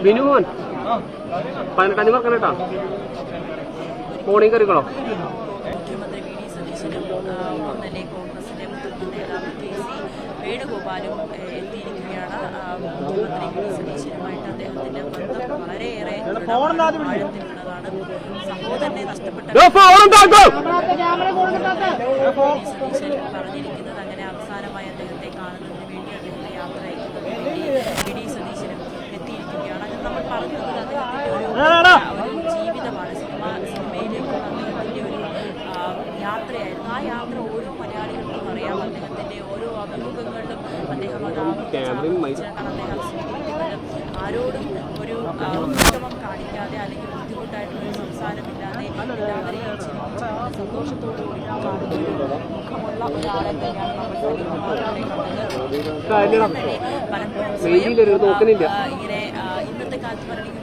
ബിനുമോൻ 18 മാർക്കാണ് കേട്ടോ. മോർണിംഗ് കറികളോ? മുഖ്യമന്ത്രി വി ഡി സതീശനും ഒന്നല്ലേ കോൺഗ്രസിന്റെ മുതിർന്ന നേതാവ് KC വേണുഗോപാലും എത്തിയിരിക്കുകയാണ്. മുഖ്യമന്ത്രി വി ഡി സതീശനുമായിട്ട് അദ്ദേഹത്തിന്റെ ബന്ധം വളരെയേറെ ആഴത്തിലുള്ളതാണ്. സഹോദരനെ നഷ്ടപ്പെട്ട സതീശൻ പറഞ്ഞിരിക്കുന്നത് അങ്ങനെ അവസാനമായി അദ്ദേഹത്തെ കാണുന്നതിന് വേണ്ടി അദ്ദേഹത്തെ യാത്ര അയക്കുന്നതിന് വേണ്ടി വി ഡി സതീശനും എത്തിയിരിക്കുകയാണ്. അത് നമ്മൾ പറഞ്ഞത് അദ്ദേഹത്തിന്റെ ഒരു ജീവിതമാണ്. സിനിമയിലേക്കുള്ള അദ്ദേഹത്തിന്റെ ഒരു യാത്രയായിരുന്നു. ആ യാത്ര ഓരോ മലയാളികൾക്കും അറിയാം. അദ്ദേഹത്തിന്റെ ഓരോ അഭിമുഖങ്ങളിലും അദ്ദേഹം അത് ആവർത്തിച്ചാണ് അദ്ദേഹം സ്വീകരിക്കുന്നത്. ആരോടും ഒരു വിഷമം കാണിക്കാതെ അല്ലെങ്കിൽ ബുദ്ധിമുട്ടായിട്ടുള്ള സംസാരമില്ലാതെ എല്ലാവരെയും ചിരിപ്പിച്ചുകൊണ്ട് സന്തോഷത്തോടുകൂടി കാണുന്ന മുഖമുള്ള ഒരാളെ തന്നെയാണ് നമ്മൾ പലപ്പോഴും ഇങ്ങനെ ഇന്നത്തെ കാലത്ത് പറയുന്നത്